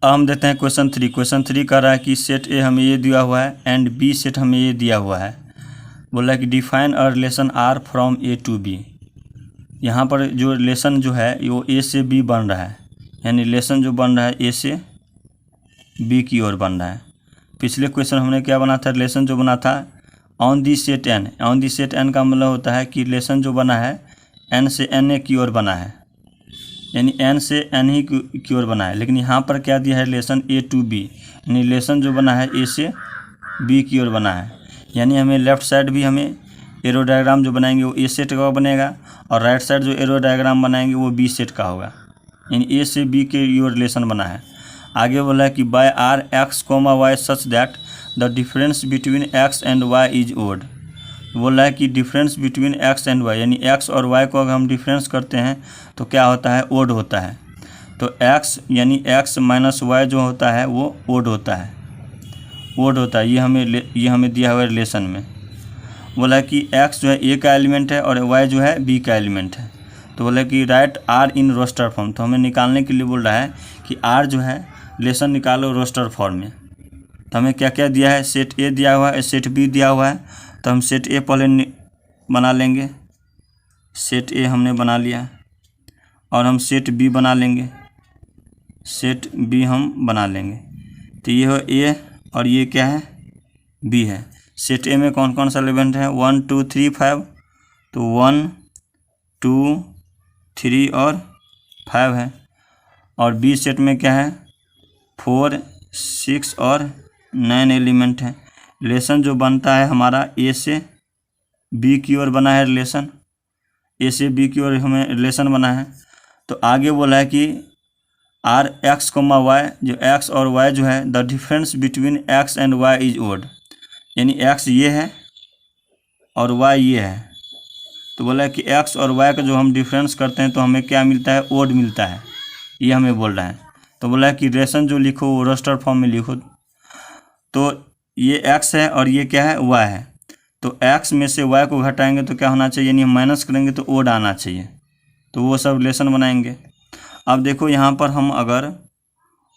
अब हम देते हैं क्वेश्चन 3। क्वेश्चन 3 कह रहा है कि सेट ए हमें ये दिया हुआ है एंड बी सेट हमें ये दिया हुआ है। बोला है कि define a relation R from A to B. यहाँ पर जो रिलेशन जो है वो ए से बी बन रहा है, यानी रिलेशन जो बन रहा है ए से बी की ओर बन रहा है। पिछले क्वेश्चन हमने क्या बना था, रिलेशन जो बना था on the set N. On the set N का मतलब होता है कि रिलेशन जो बना है एन से एन ए की ओर बना है, यानी एन से एन ही की ओर बना है। लेकिन यहाँ पर क्या दिया है, रिलेशन ए टू बी, यानी रिलेशन जो बना है ए से बी की ओर बना है। यानी हमें लेफ़्ट साइड भी हमें एरो डायग्राम जो बनाएंगे वो ए सेट का बनेगा और राइट साइड जो एरो डायग्राम बनाएंगे वो बी सेट का होगा, यानी ए से बी के ओर रिलेशन बना है। आगे बोला है कि by R X comma Y such that the difference between X and Y is odd. बोला है कि difference between X and Y, यानी एक्स और वाई को अगर हम डिफरेंस करते हैं तो क्या होता है, ओड होता है। तो एक्स यानी एक्स माइनस वाई जो होता है वो ओड होता है, ओड होता है। ये हमें दिया हुआ है रिलेशन में। बोला है कि एक्स जो है ए का एलिमेंट है और वाई जो है बी का एलिमेंट है। तो बोला कि write R in roster form. तो हमें निकालने के लिए बोल रहा है कि आर जो है रिलेशन निकालो रोस्टर फॉर्म में। तो हमें क्या क्या दिया है, सेट ए दिया हुआ है, सेट बी दिया हुआ है। तो हम सेट ए पहले बना लेंगे, सेट ए हमने बना लिया और हम सेट बी बना लेंगे, सेट बी हम बना लेंगे। तो ये हो ए और ये क्या है, बी है। सेट ए में कौन कौन सा एलिमेंट है, 1 2 3 5। तो 1 2 3 और 5 है। और बी सेट में क्या है, 4 6 और 9 एलिमेंट है। रिलेशन जो बनता है हमारा ए से बी की ओर बना है, रिलेशन ए से बी की ओर हमें रिलेशन बना है। तो आगे बोला है कि आर एक्स कोमा वाई, जो एक्स और वाई जो है the difference between X and Y is odd, यानी एक्स ये है और वाई ये है। तो बोला है कि एक्स और वाई का जो हम डिफरेंस करते हैं तो हमें क्या मिलता है, ओड मिलता है, ये हमें बोल रहा है। तो बोला है कि रिलेशन जो लिखो वो रोस्टर फॉर्म में लिखो। तो ये एक्स है और ये क्या है, वाई है। तो एक्स में से वाई को घटाएंगे तो क्या होना चाहिए, यानी हम माइनस करेंगे तो ओड आना चाहिए। तो वो सब रिलेशन बनाएंगे। अब देखो यहाँ पर हम अगर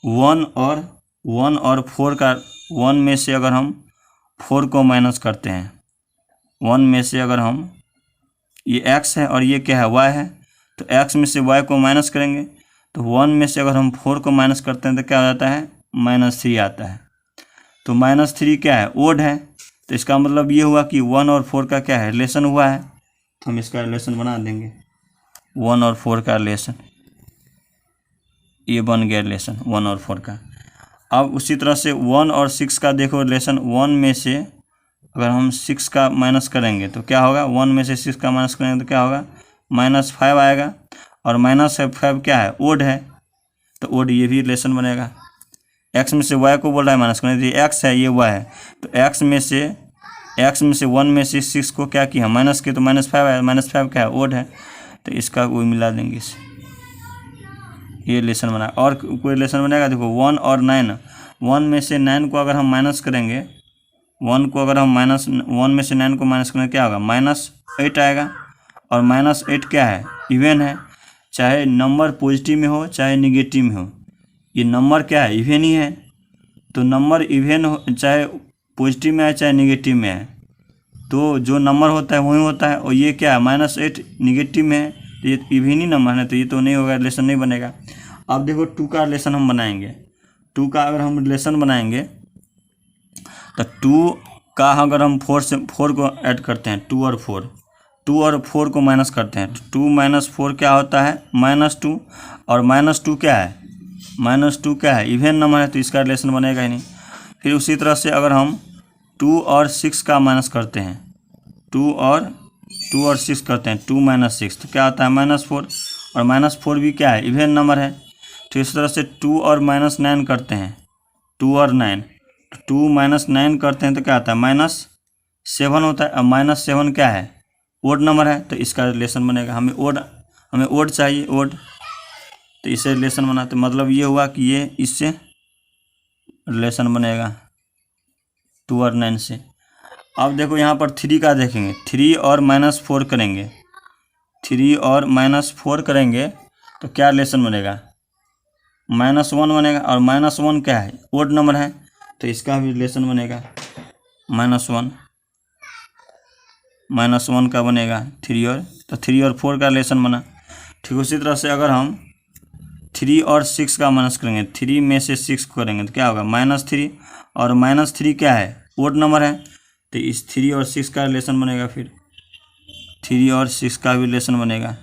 1 और 4 का 1 में से अगर हम 4 को माइनस करते हैं, 1 में से अगर हम, ये x है और ये क्या है, y है। तो x में से y को माइनस करेंगे तो 1 में से अगर हम 4 को माइनस करते हैं तो क्या हो जाता है, -3 आता है। तो -3 क्या है, ओड है। तो इसका मतलब ये हुआ कि 1 और 4 का क्या है, रिलेशन हुआ है। तो हम इसका रिलेशन बना देंगे, 1 और 4 का रिलेशन, ये बन गया रिलेशन 1 और 4 का। अब उसी तरह से 1 और 6 का देखो रिलेशन, 1 में से अगर हम 6 का माइनस करेंगे तो क्या होगा, 1 में से 6 का माइनस करेंगे तो क्या होगा, -5 आएगा। और -5 क्या है, ओड है। तो ओड ये भी रिलेशन बनेगा। एक्स में से वाई को बोल रहा है माइनस करने, तो एक्स है ये वाई है। तो एक्स में से 1 में से 6 को क्या किया, माइनस किया तो -5 आया। -5 क्या है, ओड है। तो इसका कोई मिला देंगे इसे, ये रिलेशन बना। और कोई रिलेशन बनेगा, देखो 1 और 9। 1 में से 9 को अगर हम माइनस करेंगे, 1 को अगर हम 1 में से 9 को माइनस करेंगे क्या होगा, -8 आएगा। और -8 क्या है, इवन है। चाहे नंबर पॉजिटिव में हो चाहे निगेटिव में हो, ये नंबर क्या है, इवन ही है। तो नंबर इवन हो, चाहे पॉजिटिव में है चाहे निगेटिव में है, तो जो नंबर होता है वही होता है। और ये क्या है, -8 निगेटिव में है, तो ये इवन ही नंबर है, तो ये तो नहीं होगा, रिलेशन नहीं बनेगा। अब देखो 2 का रिलेशन हम बनाएंगे। 2 का अगर हम रिलेशन बनाएंगे तो 2 का अगर हम 4 को ऐड करते हैं, 2 और 4 को माइनस करते हैं, 2 - 4 क्या होता है, -2। और -2 क्या है, -2 क्या है, इवन नंबर है, तो इसका रिलेशन बनेगा ही नहीं। फिर उसी तरह से अगर हम 2 और 6 का माइनस करते हैं, 2 और 6 करते हैं, 2 - 6 तो क्या आता है, -4। और -4 भी क्या है, इवन नंबर है। तो इस तरह से 2 और -9 करते हैं, 2 और 9, 2 - 9 करते हैं तो क्या आता है, -7 होता है। अब -7 क्या है, ओड नंबर है, तो इसका रिलेशन बनेगा। हमें ओड चाहिए, ओड। तो इससे रिलेशन बनाते, मतलब ये हुआ कि ये इससे रिलेशन बनेगा 2 और 9 से। अब देखो यहाँ पर 3 का देखेंगे, 3 और -4 करेंगे, 3 और -4 करेंगे तो क्या रिलेशन बनेगा, -1 बनेगा, और -1 क्या है, ओड नंबर है, तो इसका भी रिलेशन बनेगा -1 का बनेगा 3 और, तो 3 और 4 का रिलेशन बना। ठीक उसी तरह से अगर हम 3 और 6 का माइनस करेंगे, 3 में से 6 करेंगे तो क्या होगा, -3, और -3 क्या है, ओड नंबर है, तो इस 3 और 6 का रिलेशन बनेगा, फिर 3 और 6 का भी रिलेशन बनेगा।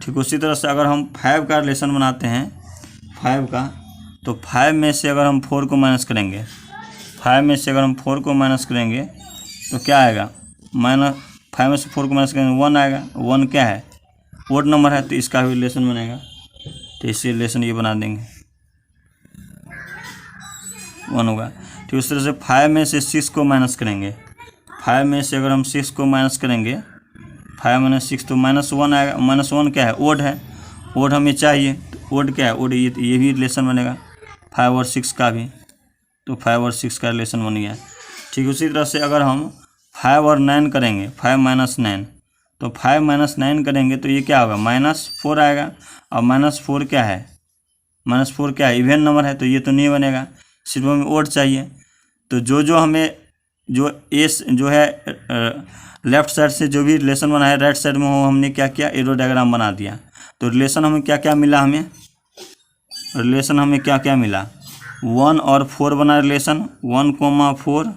ठीक उसी तरह से अगर हम 5 का रिलेशन बनाते हैं, 5 का, तो 5 में से अगर हम 4 को माइनस करेंगे, 5 में से अगर हम 4 को माइनस करेंगे तो क्या आएगा, -5 में से 4 को माइनस करेंगे 1 आएगा, 1 क्या है, ओड नंबर है, तो इसका भी रिलेशन बनेगा, तो इससे रिलेशन ये बना देंगे 1 होगा। ठीक उस तरह से 5 में से 6 को माइनस करेंगे, 5 में से अगर हम 6 को माइनस करेंगे, 5 - 6 तो -1 आएगा, -1 क्या है, ओड है, ओड हमें चाहिए, तो ओड क्या है, ओड ये भी रिलेशन बनेगा 5 और 6 का भी, तो 5 और 6 का रिलेशन बन गया। ठीक उसी तरह से अगर हम 5 और 9 करेंगे, 5 - 9, तो 5 - 9 करेंगे तो ये क्या होगा, -4 आएगा, और -4 क्या है, -4 क्या है, इवेन नंबर है, तो ये तो नहीं बनेगा, सिर्फ हमें ओड चाहिए। तो जो हमें जो जो है लेफ्ट साइड से जो भी रिलेशन बना है, राइट साइड में वो हमने क्या किया, एरो डायग्राम बना दिया। तो रिलेशन हमें क्या क्या मिला, रिलेशन हमें क्या क्या मिला, 1 और 4 बना रिलेशन, 1,4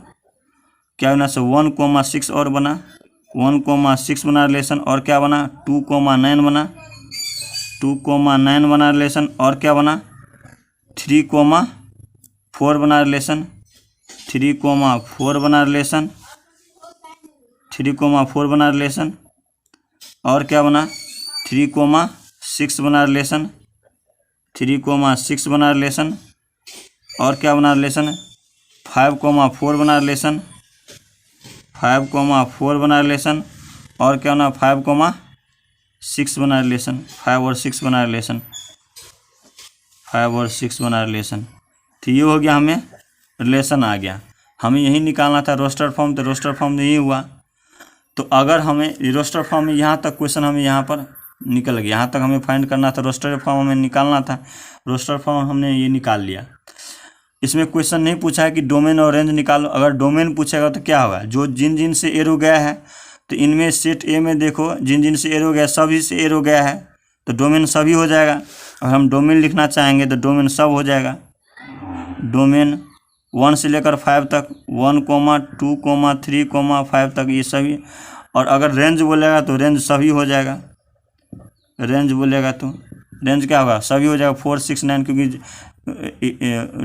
क्या बना, 1,6 और बना, 1,6 बना रिलेशन, और क्या बना, 2,9 बना, 2,9 बना रिलेशन, और क्या बना, 3,4 बना रिलेशन, 3,4 बना रिलेशन, 3,4 बना रिलेशन, और क्या बना, 3,6 बना रिलेशन, 3,6 बना रिलेशन, और क्या बना रिलेशन, 5,4 बना रिलेशन, 5,4 बना रिलेशन, और क्या बना, 5,6 बना रिलेशन, 5 और 6 बना रिलेशन, 5 और 6 बना रिलेशन। तो ये हो गया, हमें रिलेशन आ गया। हमें यही निकालना था रोस्टर फॉर्म, तो रोस्टर फॉर्म नहीं हुआ। तो अगर हमें रोस्टर फॉर्म में यहाँ तक क्वेश्चन हमें यहाँ पर निकल गया, यहाँ तक हमें फाइंड करना था, रोस्टर फॉर्म हमें निकालना था, रोस्टर फॉर्म हमने ये निकाल लिया। इसमें क्वेश्चन नहीं पूछा है कि डोमेन और रेंज निकालो। अगर डोमेन पूछेगा तो क्या होगा, जो जिन से एरो गया है, तो इनमें सेट ए में देखो जिन से एरो गया, सभी से एरो गया है, तो डोमेन सभी हो जाएगा। और हम डोमेन लिखना चाहेंगे तो डोमेन सब हो जाएगा, डोमेन 1 से लेकर 5 तक, 1, 2, 3, 5 तक ये सभी। और अगर रेंज बोलेगा तो रेंज सभी हो जाएगा, रेंज बोलेगा तो रेंज क्या होगा, सभी हो जाएगा, 4, 6, 9, क्योंकि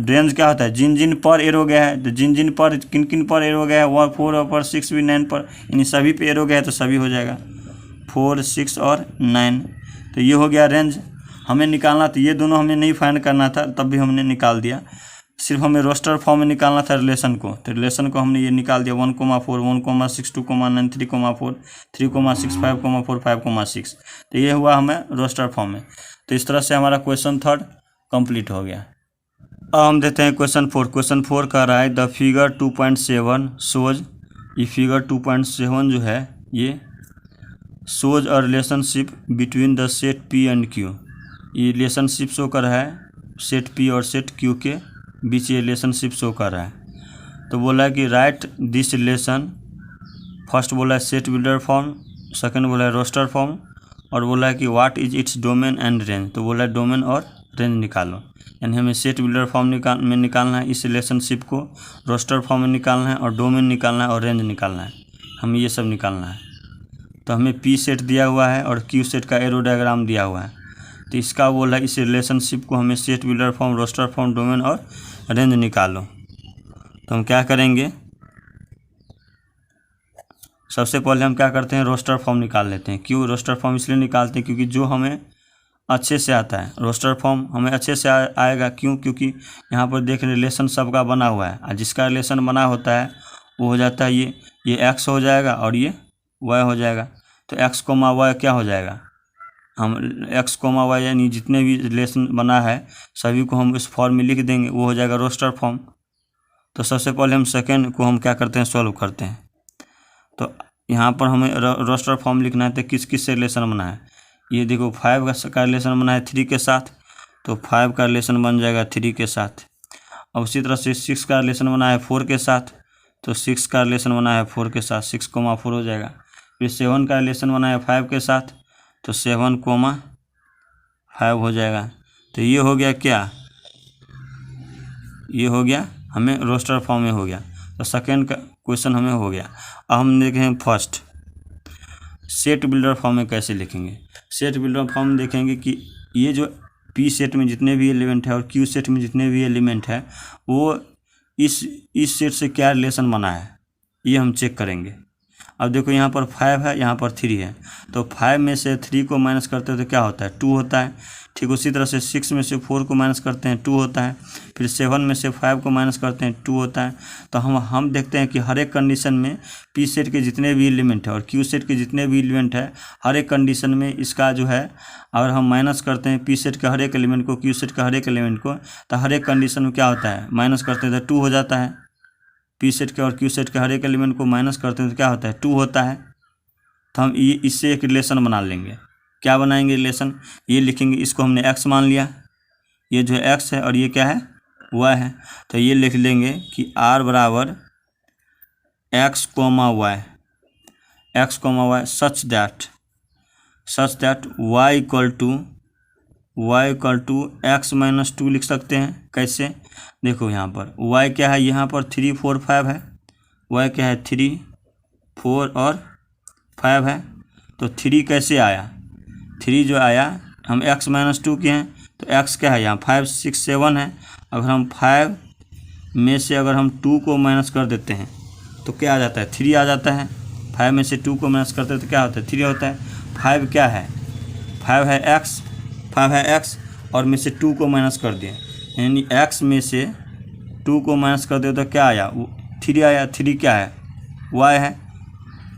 रेंज क्या होता है, जिन पर एरो गया है, तो जिन पर किन पर एरो गया है, 4 पर, 6 भी, 9 पर, इन सभी पे एरो गया है तो सभी हो जाएगा, 4, 6 और 9। तो ये हो गया रेंज। हमें निकालना तो ये दोनों हमें नहीं फाइंड करना था, तब भी हमने निकाल दिया। सिर्फ हमें रोस्टर फॉर्म में निकालना था रिलेशन को, तो रिलेशन को हमने ये निकाल दिया, 1,4, 1,6, 2,9, 3,4, 3,6, 5,4, 5,6। तो ये हुआ हमें रोस्टर फॉर्म में। तो इस तरह से हमारा क्वेश्चन 3 कंप्लीट हो गया। अब हम देते हैं क्वेश्चन 4। क्वेश्चन 4 कह रहा है द फिगर 2.7 शोज, ये फिगर 2.7 जो है ये shows a relationship between the set P and Q. ये रिलेशनशिप शो कर रहा है सेट पी और सेट क्यू के बीच, ये रिलेशनशिप शो कर रहा है। तो बोला है कि राइट दिस रिलेशन, फर्स्ट बोला है सेट बिल्डर फॉर्म, सेकंड बोला है रोस्टर फॉर्म, और बोला है कि what is its domain and range. तो बोला है डोमेन और रेंज निकालो, यानी हमें सेट बिल्डर फॉर्म में निकालना है इस रिलेशनशिप को, रोस्टर फॉर्म में निकालना है, और डोमेन निकालना है, और रेंज निकालना है, हमें ये सब निकालना है। तो हमें पी सेट दिया हुआ है और क्यू सेट का एरो डायग्राम दिया हुआ है। तो इसका बोला है इस रिलेशनशिप को हमें set builder form, roster form, domain और रेंज निकालो। तो हम क्या करेंगे, सबसे पहले हम क्या करते हैं, रोस्टर फॉर्म निकाल लेते हैं। क्यों रोस्टर फॉर्म इसलिए निकालते हैं क्योंकि जो हमें अच्छे से आता है, रोस्टर फॉर्म हमें अच्छे से आएगा। क्यों, क्योंकि यहाँ पर देख रिलेशन सबका बना हुआ है, और जिसका रिलेशन बना होता है वो हो जाता है ये एक्स हो जाएगा और ये वाई हो जाएगा। तो एक्स कोमा वाई क्या हो जाएगा, हम एक्स कोमा वाई यानी जितने भी रिलेशन बना है सभी को हम इस फॉर्म में लिख देंगे, वो हो जाएगा रोस्टर फॉर्म। तो सबसे पहले हम सेकेंड को हम क्या करते हैं, सॉल्व करते हैं। तो यहाँ पर हमें रोस्टर फॉर्म लिखना है, तो किस किस से रिलेशन बना है। ये देखो 5 का रिलेशन बना है 3 के साथ, तो 5 का रिलेशन बन जाएगा 3 के साथ। अब उसी तरह से 6 का रिलेशन बना है 4 के साथ, तो 6 का रिलेशन बना है 4 के साथ, 6,4 हो जाएगा। फिर 7 का रिलेशन बना है 5 के साथ, तो 7,5 हो जाएगा। तो ये हो गया क्या, ये हो गया हमें रोस्टर फॉर्म में हो गया। तो सेकेंड का क्वेश्चन हमें हो गया। अब हम देखें फर्स्ट सेट बिल्डर फॉर्म में कैसे लिखेंगे। सेट बिल्डर फॉर्म देखेंगे कि ये जो पी सेट में जितने भी एलिमेंट है और क्यू सेट में जितने भी एलिमेंट है वो इस सेट से क्या रिलेशन बना है, ये हम चेक करेंगे। अब देखो यहाँ पर 5 है, यहाँ पर 3 है, तो 5 में से 3 को माइनस करते हैं तो क्या होता है 2 होता है। ठीक उसी तरह से 6 में से 4 को माइनस करते हैं 2 होता है। फिर 7 में से 5 को माइनस करते हैं 2 होता है। तो हम देखते हैं कि हर एक कंडीशन में पी सेट के जितने भी एलिमेंट है और क्यू सेट के जितने भी एलिमेंट है, हर एक कंडीशन में इसका जो है अगर हम माइनस करते हैं पी सेट के हर एक एलिमेंट को, क्यू सेट के हर एक एलिमेंट को, तो हर एक कंडीशन में क्या होता है माइनस करते हैं तो 2 हो जाता है। पी सेट के और क्यू सेट के हर एक एलिमेंट को माइनस करते हैं तो क्या होता है 2 होता है। तो हम ये इससे एक रिलेशन बना लेंगे। क्या बनाएंगे रिलेशन, ये लिखेंगे, इसको हमने x मान लिया, ये जो है x है और ये क्या है y है। तो ये लिख लेंगे कि r बराबर x, y, x, y such that y equal to x minus 2 लिख सकते हैं। कैसे, देखो यहाँ पर y क्या है, यहाँ पर 3, 4, 5 है, y क्या है 3, 4 और 5 है। तो 3 कैसे आया, 3 जो आया हम x माइनस 2 के हैं, तो x क्या है यहाँ 5, 6, 7 है। अगर हम 5 में से अगर हम 2 को माइनस कर देते हैं तो क्या आ जाता है 3 आ जाता है। 5 में से 2 को माइनस करते हैं तो क्या होता है 3 होता है। 5 क्या है, 5 है x और में से 2 को माइनस कर दिए, यानी x में से 2 को माइनस कर दिए तो क्या आया 3 आया। 3 क्या है y है।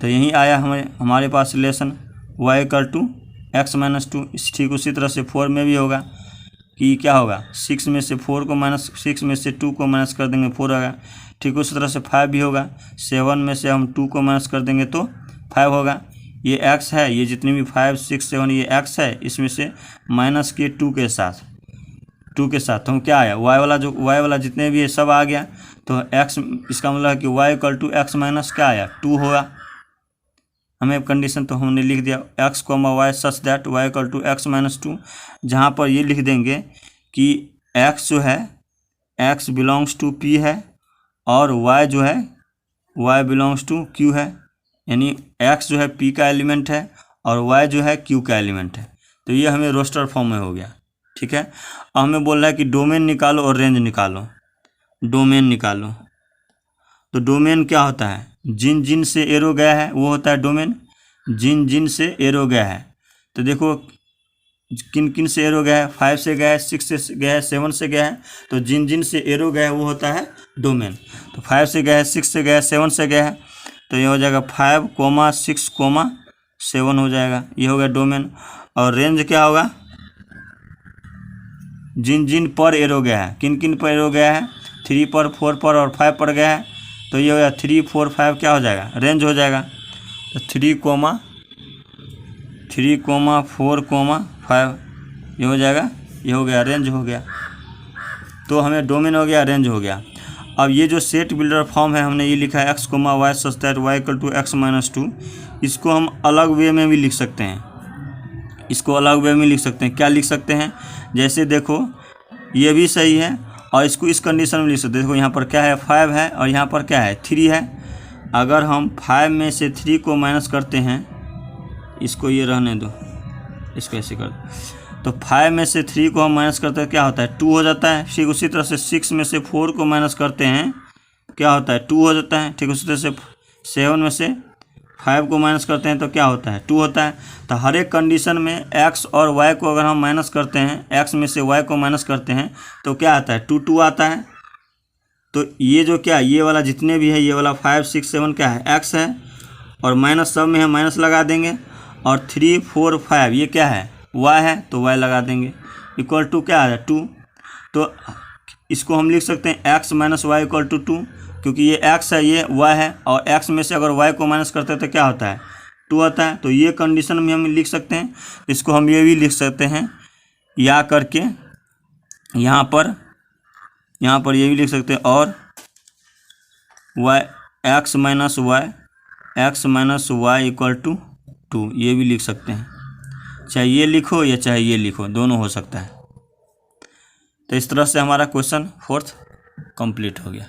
तो यही आया हमारे पास relation y equal to x minus 2। ठीक उसी तरह से 4 में भी होगा कि क्या होगा 6 में से 4 को माइनस 6 में से 2 को माइनस कर देंगे 4 होगा। ठीक उसी तरह से 5 भी होगा, 7 में से हम 2 को माइनस कर देंगे तो 5 होगा। ये x है, ये जितने भी 5, 6, 7 ये x है, इसमें से माइनस के 2 के साथ तो हम क्या आया y वाला जितने भी है सब आ गया। तो x इसका मतलब है कि y equal to x minus क्या आया 2 होगा। हमें कंडीशन तो हमने लिख दिया x, y such that y equal to x minus 2, जहाँ पर ये लिख देंगे कि x जो है x बिलोंग्स टू p है और y जो है y बिलोंग्स टू q है, यानी x जो है p का एलिमेंट है और y जो है q का एलिमेंट है। तो ये हमें रोस्टर फॉर्म में हो गया। ठीक है, अब हमें बोल रहा है कि डोमेन निकालो और रेंज निकालो। डोमेन निकालो, तो डोमेन क्या होता है, जिन जिन से एरो गया है वो होता है डोमेन। जिन जिन से एरो गया है, तो देखो किन किन से एरो गया है, 5 से गया है, 6 से गया है, 7 से गया है, तो जिन जिन से एरो गया है वो होता है डोमेन। तो 5 से गया है, 6 से गया है, 7 से गया है, तो ये हो जाएगा 5, 6, 7 हो जाएगा, ये हो गया डोमेन। और रेंज क्या होगा, जिन जिन पर एरो गया है, किन किन पर एरो गया है, 3 पर, 4 पर और 5 पर गया है, तो ये हो गया 3, 4, 5 क्या हो जाएगा रेंज हो जाएगा। तो 3, 4, 5 ये हो जाएगा, ये हो गया रेंज हो गया। तो हमें डोमेन हो गया, रेंज हो गया। अब ये जो सेट बिल्डर फॉर्म है हमने ये लिखा है x, y such that y equal to x minus 2। इसको हम अलग वे में भी लिख सकते हैं, क्या लिख सकते हैं, जैसे देखो ये भी सही है और इसको इस कंडीशन में लिख सकते हैं। देखो यहाँ पर क्या है 5 है और यहाँ पर क्या है 3 है। अगर हम 5 में से 3 को माइनस करते हैं, इसको ये रहने दो, इसको ऐसे कर दो, तो 5 में से 3 को हम माइनस करते हैं क्या होता है 2 हो जाता है। ठीक उसी तरह से 6 में से 4 को माइनस करते हैं क्या होता है 2 हो जाता है। ठीक उसी तरह से 7 में से 5 को माइनस करते हैं तो क्या होता है 2 होता है। तो हर एक कंडीशन में x और y को अगर हम माइनस करते हैं, x में से y को माइनस करते हैं तो क्या आता है 2, 2 आता है। तो ये जो क्या ये वाला जितने भी है, ये वाला 5, 6, 7 क्या है x है और माइनस सब में है माइनस लगा देंगे, और 3, 4, 5 ये क्या है y है तो y लगा देंगे, इक्वल टू क्या है 2। तो इसको हम लिख सकते हैं x minus Y equal to 2, क्योंकि ये x है ये y है और x में से अगर y को माइनस करते हैं तो क्या होता है 2 आता है। तो ये कंडीशन में हम लिख सकते हैं। इसको हम ये भी लिख सकते हैं या करके यहाँ पर ये भी लिख सकते हैं, और y x minus Y equal to 2, ये भी लिख सकते हैं। चाहे ये लिखो या चाहे ये लिखो, दोनों हो सकता है। तो इस तरह से हमारा क्वेश्चन 4th कंप्लीट हो गया।